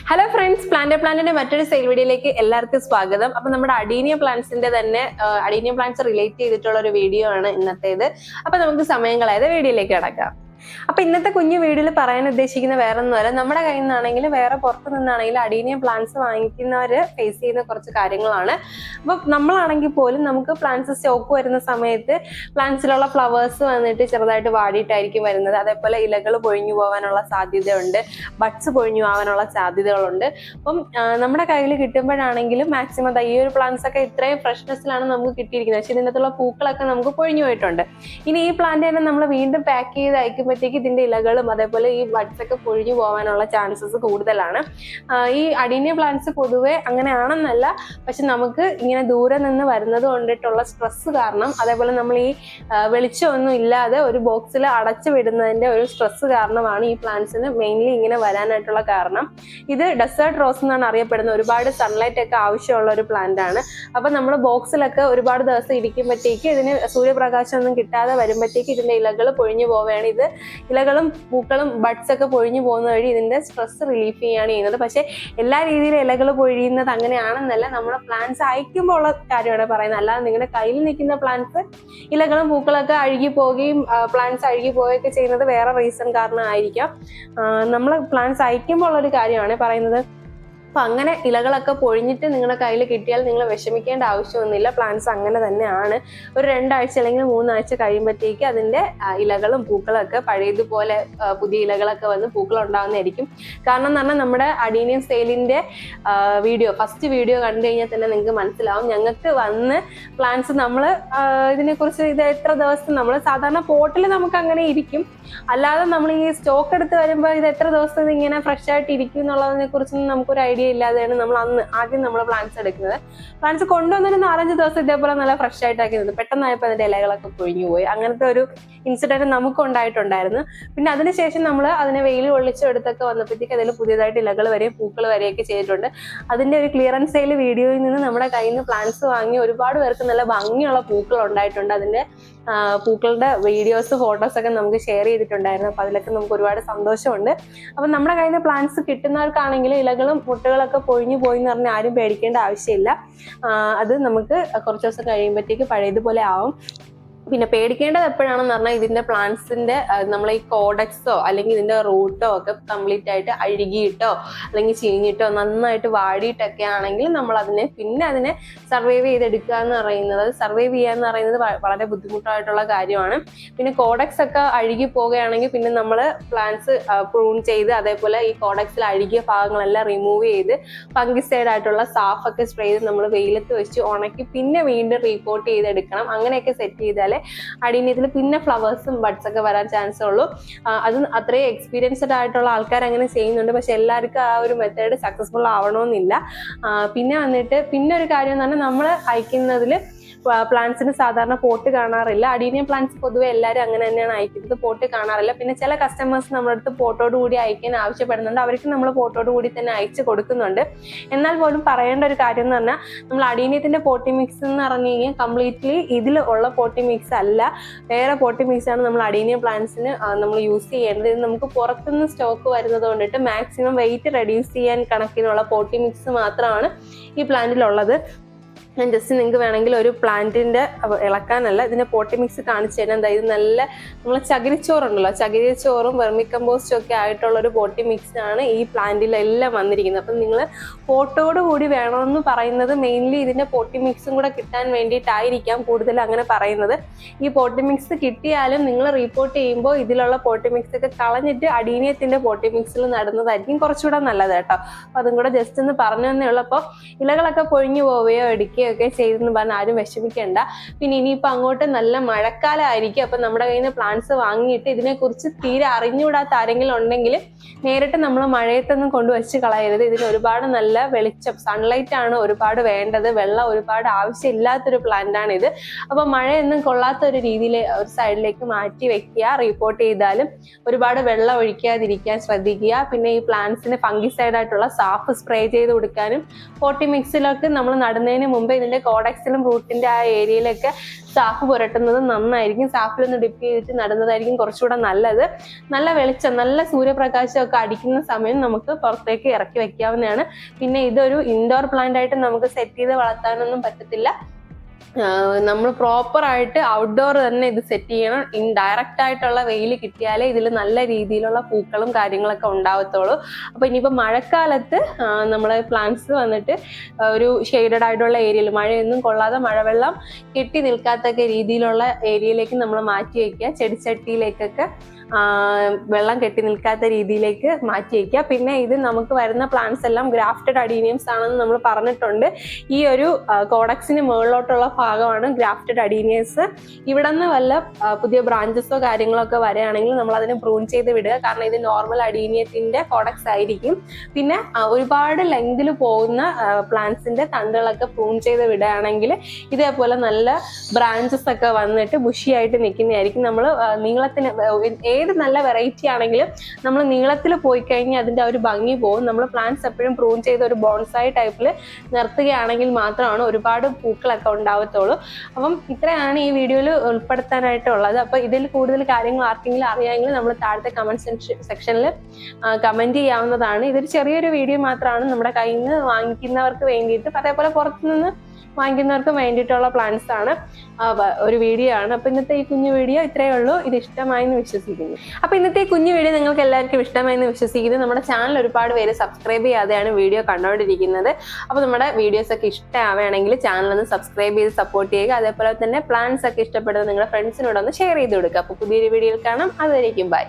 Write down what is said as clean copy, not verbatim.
Hello friends, പ്ലാന്റിന്റെ മറ്റൊരു sale വീഡിയോയിലേക്ക് എല്ലാവർക്കും സ്വാഗതം. അപ്പൊ നമ്മുടെ അഡീനിയം പ്ലാന്റ്സിന്റെ തന്നെ അഡീനിയം പ്ലാന്റ്സ് റിലേറ്റ് ചെയ്തിട്ടുള്ള ഒരു വീഡിയോ ആണ് ഇന്നത്തേത്. അപ്പൊ നമുക്ക് സമയം കളയാതെ വീഡിയോയിലേക്ക് കടക്കാം. അപ്പൊ ഇന്നത്തെ കുഞ്ഞു വീഡിയോയിൽ പറയാൻ ഉദ്ദേശിക്കുന്ന വേറെ ഒന്നുമല്ല, നമ്മുടെ കയ്യിൽ നിന്നാണെങ്കിലും വേറെ പുറത്തു നിന്നാണെങ്കിലും അഡീനിയം പ്ലാന്റ്സ് വാങ്ങിക്കുന്നവര് ഫേസ് ചെയ്യുന്ന കുറച്ച് കാര്യങ്ങളാണ്. അപ്പൊ നമ്മളാണെങ്കിൽ പോലും നമുക്ക് പ്ലാന്റ്സ് സ്റ്റോക്ക് വരുന്ന സമയത്ത് പ്ലാന്റ്സിലുള്ള ഫ്ലവേഴ്സ് വന്നിട്ട് ചെറുതായിട്ട് വാടിയിട്ടായിരിക്കും വരുന്നത്. അതേപോലെ ഇലകൾ പൊഴിഞ്ഞു പോകാനുള്ള സാധ്യതയുണ്ട്, ബഡ്സ് പൊഴിഞ്ഞു പോകാനുള്ള സാധ്യതകളുണ്ട്. അപ്പം നമ്മുടെ കയ്യിൽ കിട്ടുമ്പോഴാണെങ്കിലും മാക്സിമം ഈ ഒരു പ്ലാന്റ്സ് ഒക്കെ ഇത്രയും ഫ്രഷ്നെസ്സിലാണ് നമുക്ക് കിട്ടിയിരിക്കുന്നത്. പക്ഷെ ഇതിനകത്തുള്ള പൂക്കളൊക്കെ നമുക്ക് പൊഴിഞ്ഞു പോയിട്ടുണ്ട്. ഇനി ഈ പ്ലാന്റ് തന്നെ നമ്മൾ വീണ്ടും പാക്ക് ചെയ്ത് അയക്കുമ്പോഴത്തേക്ക് ഇതിന്റെ ഇലകളും അതേപോലെ ഈ ബഡ്സ് ഒക്കെ പൊഴിഞ്ഞു പോകാനുള്ള ചാൻസസ് കൂടുതലാണ്. ഈ അഡീനിയം പ്ലാന്റ്സ് പൊതുവെ അങ്ങനെയാണെന്നല്ല, പക്ഷെ നമുക്ക് ഇങ്ങനെ ദൂരെ നിന്ന് വരുന്നത് കൊണ്ടിട്ടുള്ള സ്ട്രെസ് കാരണം, അതേപോലെ നമ്മൾ ഈ വെളിച്ചമൊന്നും ഇല്ലാതെ ഒരു ബോക്സിൽ അടച്ചു വിടുന്നതിന്റെ ഒരു സ്ട്രെസ് കാരണമാണ് ഈ പ്ലാന്റ്സിന് മെയിൻലി ഇങ്ങനെ വരാനായിട്ടുള്ള കാരണം. ഇത് ഡെസേർട്ട് റോസ് എന്നാണ് അറിയപ്പെടുന്നത്. ഒരുപാട് സൺലൈറ്റ് ഒക്കെ ആവശ്യമുള്ള ഒരു പ്ലാന്റ് ആണ്. അപ്പൊ നമ്മൾ ബോക്സിലൊക്കെ ഒരുപാട് ദിവസം ഇരിക്കുമ്പോഴത്തേക്ക് ഇതിന് സൂര്യപ്രകാശം ഒന്നും കിട്ടാതെ വരുമ്പോഴത്തേക്ക് ഇതിന്റെ ഇലകൾ പൊഴിഞ്ഞു പോവുകയാണ്. ഇത് ഇലകളും പൂക്കളും ബഡ്സ് ഒക്കെ പൊഴിഞ്ഞു പോകുന്ന വഴി ഇതിന്റെ സ്ട്രെസ് റിലീഫ് ചെയ്യുകയാണ് ചെയ്യുന്നത്. പക്ഷെ എല്ലാ രീതിയിലും ഇലകൾ പൊഴിയുന്നത് അങ്ങനെയാണെന്നല്ല, നമ്മുടെ പ്ലാന്റ്സ് അയക്കുമ്പോൾ ഉള്ള കാര്യമാണ് പറയുന്നത്. അല്ലാതെ നിങ്ങളുടെ കയ്യിൽ നിൽക്കുന്ന പ്ലാന്റ്സ് ഇലകളും പൂക്കളൊക്കെ അഴുകി പോവുകയും പ്ലാന്റ്സ് അഴുകി പോവുകയൊക്കെ ചെയ്യുന്നത് വേറെ റീസൺ കാരണമായിരിക്കാം. നമ്മൾ പ്ലാന്റ്സ് അയക്കുമ്പോൾ ഉള്ളൊരു കാര്യമാണ് പറയുന്നത്. അപ്പൊ അങ്ങനെ ഇലകളൊക്കെ പൊഴിഞ്ഞിട്ട് നിങ്ങളുടെ കയ്യിൽ കിട്ടിയാൽ നിങ്ങൾ വിഷമിക്കേണ്ട ആവശ്യമൊന്നുമില്ല. പ്ലാന്റ്സ് അങ്ങനെ തന്നെയാണ്. ഒരു 2 ആഴ്ച അല്ലെങ്കിൽ 3 ആഴ്ച കഴിയുമ്പോഴത്തേക്ക് അതിന്റെ ഇലകളും പൂക്കളൊക്കെ പഴയതുപോലെ പുതിയ ഇലകളൊക്കെ വന്ന് പൂക്കൾ ഉണ്ടാകുന്നതായിരിക്കും. കാരണം എന്ന് പറഞ്ഞാൽ നമ്മുടെ അഡീനിയം സെയിലിന്റെ ഫസ്റ്റ് വീഡിയോ കണ്ടു കഴിഞ്ഞാൽ തന്നെ നിങ്ങൾക്ക് മനസ്സിലാവും. ഞങ്ങൾക്ക് വന്ന് പ്ലാന്റ്സ് നമ്മൾ ഇതിനെക്കുറിച്ച് ഇത് എത്ര ദിവസം നമ്മൾ സാധാരണ പോട്ടിൽ നമുക്ക് അങ്ങനെ ഇരിക്കും. അല്ലാതെ നമ്മൾ ഈ സ്റ്റോക്ക് എടുത്ത് വരുമ്പോൾ ഇത് എത്ര ദിവസം ഇങ്ങനെ ഫ്രഷ് ആയിട്ട് ഇരിക്കും എന്നുള്ളതിനെ കുറിച്ചൊന്നും നമുക്കൊരു ഐഡിയ ഇല്ലാതെയാണ് നമ്മൾ ആദ്യം നമ്മൾ പ്ലാന്റ്സ് എടുക്കുന്നത്. പ്ലാന്റ്സ് കൊണ്ടുവന്നൊരു 4-5 ദിവസം ഇതേപോലെ നല്ല ഫ്രഷ് ആയിട്ടാക്കുന്നത്. പെട്ടെന്നായപ്പോൾ അതിന്റെ ഇലകളൊക്കെ പൊഴിഞ്ഞു പോയി. അങ്ങനത്തെ ഒരു ഇൻസിഡന്റ് നമുക്ക് ഉണ്ടായിട്ടുണ്ടായിരുന്നു. പിന്നെ അതിനുശേഷം നമ്മൾ അതിനെ വെയിൽ ഒളിച്ചെടുത്തൊക്കെ വന്നപ്പോഴത്തേക്ക് അതിൽ പുതിയതായിട്ട് ഇലകൾ വരെയും പൂക്കൾ വരെയൊക്കെ ചെയ്തിട്ടുണ്ട്. അതിന്റെ ഒരു ക്ലിയറൻസ് സെയിൽ വീഡിയോയിൽ നിന്ന് നമ്മുടെ കയ്യിൽ നിന്ന് പ്ലാന്റ്സ് വാങ്ങി ഒരുപാട് പേർക്ക് നല്ല ഭംഗിയുള്ള പൂക്കൾ ഉണ്ടായിട്ടുണ്ട്. അതിന്റെ പൂക്കളുടെ വീഡിയോസ് ഫോട്ടോസ് ഒക്കെ നമുക്ക് ഷെയർ ചെയ്തിട്ടുണ്ടായിരുന്നു. അപ്പൊ അതിലൊക്കെ നമുക്ക് ഒരുപാട് സന്തോഷമുണ്ട്. അപ്പൊ നമ്മുടെ കയ്യിൽ നിന്ന് പ്ലാന്റ്സ് കിട്ടുന്നവർക്കാണെങ്കിൽ ഇലകളും മുട്ടുകളൊക്കെ പൊഴിഞ്ഞു പോയി എന്ന് പറഞ്ഞാൽ ആരും പേടിക്കേണ്ട ആവശ്യമില്ല. അത് നമുക്ക് കുറച്ച് ദിവസം കഴിയുമ്പോഴത്തേക്ക് പഴയതുപോലെ ആവും. പിന്നെ പേടിക്കേണ്ടത് എപ്പോഴാണെന്ന് പറഞ്ഞാൽ ഇതിന്റെ പ്ലാന്റ്സിന്റെ നമ്മൾ ഈ കോഡക്സോ അല്ലെങ്കിൽ ഇതിന്റെ റൂട്ടോ ഒക്കെ കംപ്ലീറ്റ് ആയിട്ട് അഴുകിയിട്ടോ അല്ലെങ്കിൽ ചീഞ്ഞിട്ടോ നന്നായിട്ട് വാടിയിട്ടൊക്കെ ആണെങ്കിൽ നമ്മൾ അതിനെ സർവൈവ് ചെയ്തെടുക്കുക എന്ന് പറയുന്നത്, സർവൈവ് ചെയ്യുക എന്ന് പറയുന്നത് വളരെ ബുദ്ധിമുട്ടായിട്ടുള്ള കാര്യമാണ്. പിന്നെ കോഡക്സ് ഒക്കെ അഴുകി പോവുകയാണെങ്കിൽ പിന്നെ നമ്മൾ പ്ലാന്റ്സ് പ്രൂൺ ചെയ്ത് അതേപോലെ ഈ കോഡക്സിൽ അഴുകിയ ഭാഗങ്ങളെല്ലാം റിമൂവ് ചെയ്ത് ഫംഗിസൈഡ് ആയിട്ടുള്ള സാഫൊക്കെ സ്പ്രേ ചെയ്ത് നമ്മൾ വെയിലത്ത് വെച്ച് ഉണക്കി പിന്നെ വീണ്ടും റീപോർട്ട് ചെയ്തെടുക്കണം. അങ്ങനെയൊക്കെ സെറ്റ് ചെയ്താൽ അഡീനിയത്തിൽ പിന്നെ ഫ്ലവേഴ്സും ബഡ്സ് ഒക്കെ വരാൻ ചാൻസ് ഉള്ളൂ. അത് അത്രയും എക്സ്പീരിയൻസ്ഡ് ആയിട്ടുള്ള ആൾക്കാർ അങ്ങനെ ചെയ്യുന്നുണ്ട്. പക്ഷെ എല്ലാവർക്കും ആ ഒരു മെത്തേഡ് സക്സസ്ഫുൾ ആവണമെന്നില്ല. പിന്നെ ഒരു കാര്യം എന്ന് പറഞ്ഞാൽ നമ്മൾ അയക്കുന്നതിൽ പ്ലാന്റ്സിന് സാധാരണ പോട്ട് കാണാറില്ല. അഡീനിയം പ്ലാന്റ്സ് പൊതുവെ എല്ലാവരും അങ്ങനെ തന്നെയാണ് അയക്കുന്നത്, പോട്ട് കാണാറില്ല. പിന്നെ ചില കസ്റ്റമേഴ്സ് നമ്മുടെ അടുത്ത് പോട്ടോട് കൂടി അയക്കാൻ ആവശ്യപ്പെടുന്നുണ്ട്. അവർക്ക് നമ്മൾ പോട്ടോട് കൂടി തന്നെ അയച്ചു കൊടുക്കുന്നുണ്ട്. എന്നാൽ പോലും പറയേണ്ട ഒരു കാര്യം എന്ന് പറഞ്ഞാൽ നമ്മൾ അഡീനിയത്തിന്റെ പോട്ടി മിക്സ് എന്ന് പറഞ്ഞു കഴിഞ്ഞാൽ കംപ്ലീറ്റ്ലി ഇതിൽ ഉള്ള പോട്ടി മിക്സ് അല്ല, വേറെ പോട്ടി മിക്സ് ആണ് നമ്മൾ അഡീനിയം പ്ലാന്റ്സിന് നമ്മൾ യൂസ് ചെയ്യേണ്ടത്. ഇത് നമുക്ക് പുറത്തുനിന്ന് സ്റ്റോക്ക് വരുന്നത് കൊണ്ടിട്ട് മാക്സിമം വെയിറ്റ് റെഡ്യൂസ് ചെയ്യാൻ കണക്കിനുള്ള പോട്ടി മിക്സ് മാത്രമാണ് ഈ പ്ലാന്റിലുള്ളത്. ഞാൻ ജസ്റ്റ് നിങ്ങൾക്ക് വേണമെങ്കിൽ ഒരു പ്ലാന്റിന്റെ ഇളക്കാനല്ല ഇതിന്റെ പോട്ടി മിക്സ് കാണിച്ചു തരാം. ഇത് നല്ല നമ്മൾ ചകിരിച്ചോറുണ്ടല്ലോ, ചകിരിച്ചോറും വെർമി കമ്പോസ്റ്റും ഒക്കെ ആയിട്ടുള്ള ഒരു പോട്ടി മിക്സ് ആണ് ഈ പ്ലാന്റിലെല്ലാം വന്നിരിക്കുന്നത്. അപ്പം നിങ്ങൾ പോട്ടോട് കൂടി വേണമെന്ന് പറയുന്നത് മെയിൻലി ഇതിന്റെ പോട്ടി മിക്സും കൂടെ കിട്ടാൻ വേണ്ടിയിട്ടായിരിക്കാം കൂടുതൽ അങ്ങനെ പറയുന്നത്. ഈ പോട്ടി മിക്സ് കിട്ടിയാലും നിങ്ങൾ റിപ്പോർട്ട് ചെയ്യുമ്പോൾ ഇതിലുള്ള പോട്ടി മിക്സ് ഒക്കെ കളഞ്ഞിട്ട് അഡീനിയത്തിന്റെ പോട്ടി മിക്സിൽ നടുന്നതായിരിക്കും കുറച്ചുകൂടെ നല്ലത് കേട്ടോ. അപ്പൊ അതും കൂടെ ജസ്റ്റ് ഒന്ന് പറഞ്ഞു തന്നേ ഉള്ളൂ. അപ്പോൾ ഇലകളൊക്കെ പൊഴിഞ്ഞു പോവുകയോ എടുക്കുകയോ ഒക്കെ ചെയ്തെന്ന് പറഞ്ഞാൽ ആരും വിഷമിക്കേണ്ട. പിന്നെ ഇനിയിപ്പോൾ അങ്ങോട്ട് നല്ല മഴക്കാലമായിരിക്കും. അപ്പം നമ്മുടെ കയ്യിൽ നിന്ന് പ്ലാന്റ്സ് വാങ്ങിയിട്ട് ഇതിനെക്കുറിച്ച് തീരെ അറിഞ്ഞുകൂടാത്ത ആരെങ്കിലും ഉണ്ടെങ്കിൽ നേരിട്ട് നമ്മൾ മഴയത്തൊന്നും കൊണ്ടുവച്ച് കളയരുത്. ഇതിന് ഒരുപാട് നല്ല വെളിച്ചം, സൺലൈറ്റ് ആണ് ഒരുപാട് വേണ്ടത്. വെള്ളം ഒരുപാട് ആവശ്യമില്ലാത്തൊരു പ്ലാന്റ് ആണ് ഇത്. അപ്പൊ മഴയൊന്നും കൊള്ളാത്ത ഒരു രീതിയിൽ ഒരു സൈഡിലേക്ക് മാറ്റി വെക്കുക. റിപ്പോർട്ട് ചെയ്താലും ഒരുപാട് വെള്ളം ഒഴിക്കാതിരിക്കാൻ ശ്രദ്ധിക്കുക. പിന്നെ ഈ പ്ലാന്റ്സിന് ഫംഗിസൈഡ് ആയിട്ടുള്ള സാഫ് സ്പ്രേ ചെയ്ത് കൊടുക്കാനും പോട്ടി മിക്സിലൊക്കെ നമ്മൾ നടുന്നതിന് മുമ്പ് ചെയ്യുമ്പോൾ ഇതിന്റെ കോഡക്സിലും റൂട്ടിന്റെ ആ ഏരിയയിലൊക്കെ സാഫ് പുരട്ടുന്നത് നന്നായിരിക്കും. സാഫിലൊന്ന് ഡിപ്പ് ചെയ്തിട്ട് നടുന്നതായിരിക്കും കുറച്ചുകൂടെ നല്ലത്. നല്ല വെളിച്ചം, നല്ല സൂര്യപ്രകാശം ഒക്കെ അടിക്കുന്ന സമയം നമുക്ക് പുറത്തേക്ക് ഇറക്കി വെക്കാവുന്നതാണ്. പിന്നെ ഇതൊരു ഇൻഡോർ പ്ലാന്റ് ആയിട്ട് നമുക്ക് സെറ്റ് ചെയ്ത് വളർത്താനൊന്നും പറ്റത്തില്ല. നമ്മൾ പ്രോപ്പറായിട്ട് ഔട്ട്ഡോർ തന്നെ ഇത് സെറ്റ് ചെയ്യണം. ഡയറക്റ്റ് ആയിട്ടുള്ള വെയിൽ കിട്ടിയാലേ ഇതിൽ നല്ല രീതിയിലുള്ള പൂക്കളും കാര്യങ്ങളൊക്കെ ഉണ്ടാവത്തുള്ളൂ. അപ്പൊ ഇനിയിപ്പോ മഴക്കാലത്ത് നമ്മളെ പ്ലാന്റ്സ് വന്നിട്ട് ഒരു ഷെയ്ഡഡ് ആയിട്ടുള്ള ഏരിയയിൽ മഴയൊന്നും കൊള്ളാതെ മഴവെള്ളം കെട്ടി നിൽക്കാത്തൊക്കെ രീതിയിലുള്ള ഏരിയയിലേക്ക് നമ്മൾ മാറ്റി വയ്ക്കുക. ചെടിച്ചട്ടിയിലേക്കൊക്കെ വെള്ളം കെട്ടി നിൽക്കാത്ത രീതിയിലേക്ക് മാറ്റി വയ്ക്കുക. പിന്നെ ഇത് നമുക്ക് വരുന്ന പ്ലാന്റ്സ് എല്ലാം ഗ്രാഫ്റ്റഡ് അഡീനിയംസ് ആണെന്ന് നമ്മൾ പറഞ്ഞിട്ടുണ്ട്. ഈ ഒരു കോഡക്സിന് മുകളിലോട്ടുള്ള ഭാഗമാണ് ഗ്രാഫ്റ്റഡ് അഡീനിയംസ്. ഇവിടെ നിന്ന് വല്ല പുതിയ ബ്രാഞ്ചസോ കാര്യങ്ങളോ ഒക്കെ വരികയാണെങ്കിൽ നമ്മൾ അതിനെ പ്രൂൺ ചെയ്ത് വിടുക. കാരണം ഇത് നോർമൽ അഡീനിയത്തിന്റെ കോഡക്സ് ആയിരിക്കും. പിന്നെ ഒരുപാട് ലെങ്തിൽ പോകുന്ന പ്ലാന്റ്സിന്റെ തണ്ടുകളൊക്കെ പ്രൂൺ ചെയ്ത് വിടുകയാണെങ്കിൽ ഇതേപോലെ നല്ല ബ്രാഞ്ചസ് ഒക്കെ വന്നിട്ട് ബുഷിയായിട്ട് നിൽക്കുന്നതായിരിക്കും. നമ്മൾ നീളത്തിന് ഏത് നല്ല വെറൈറ്റി ആണെങ്കിലും നമ്മൾ നീളത്തിൽ പോയി കഴിഞ്ഞാൽ അതിന്റെ ആ ഒരു ഭംഗി പോകും. നമ്മൾ പ്ലാന്റ്സ് എപ്പോഴും പ്രൂൺ ചെയ്ത് ഒരു ബോൺസായി ടൈപ്പിൽ നിർത്തുകയാണെങ്കിൽ മാത്രമാണ് ഒരുപാട് പൂക്കളൊക്കെ ഉണ്ടാവത്തുള്ളൂ. അപ്പം ഇത്രയാണ് ഈ വീഡിയോയിൽ ഉൾപ്പെടുത്താനായിട്ടുള്ളത്. അപ്പൊ ഇതിൽ കൂടുതൽ കാര്യങ്ങൾ ആർക്കെങ്കിലും അറിയാമെങ്കിൽ നമ്മൾ താഴത്തെ കമന്റ് സെക്ഷനിൽ കമന്റ് ചെയ്യാവുന്നതാണ്. ഇതൊരു ചെറിയൊരു വീഡിയോ മാത്രമാണ് നമ്മുടെ കയ്യിൽ നിന്ന് വാങ്ങിക്കുന്നവർക്ക് വേണ്ടിയിട്ട്. അതേപോലെ പുറത്തുനിന്ന് വാങ്ങിക്കുന്നവർക്ക് വേണ്ടിയിട്ടുള്ള പ്ലാന്റ്സ് ആണ്, ഒരു വീഡിയോ ആണ്. അപ്പൊ ഇന്നത്തെ ഈ കുഞ്ഞു വീഡിയോ ഇത്രയേ ഉള്ളൂ. ഇത് ഇഷ്ടമായി എന്ന് വിശ്വസിക്കുന്നു. അപ്പൊ ഇന്നത്തെ ഈ കുഞ്ഞു വീഡിയോ നിങ്ങൾക്ക് എല്ലാവർക്കും ഇഷ്ടമായി എന്ന് വിശ്വസിക്കുന്നു. നമ്മുടെ ചാനൽ ഒരുപാട് പേര് സബ്സ്ക്രൈബ് ചെയ്യാതെയാണ് വീഡിയോ കണ്ടുകൊണ്ടിരിക്കുന്നത്. അപ്പൊ നമ്മുടെ വീഡിയോസ് ഒക്കെ ഇഷ്ടമാവുകയാണെങ്കിൽ ചാനൽ ഒന്ന് സബ്സ്ക്രൈബ് ചെയ്ത് സപ്പോർട്ട് ചെയ്യുക. അതേപോലെ തന്നെ പ്ലാന്റ്സ് ഒക്കെ ഇഷ്ടപ്പെടുന്നത് നിങ്ങളുടെ ഫ്രണ്ട്സിനോടൊന്ന് ഷെയർ ചെയ്ത് കൊടുക്കുക. അപ്പൊ പുതിയൊരു വീഡിയോയിൽ കാണാം. അതുവരേക്കും ബൈ.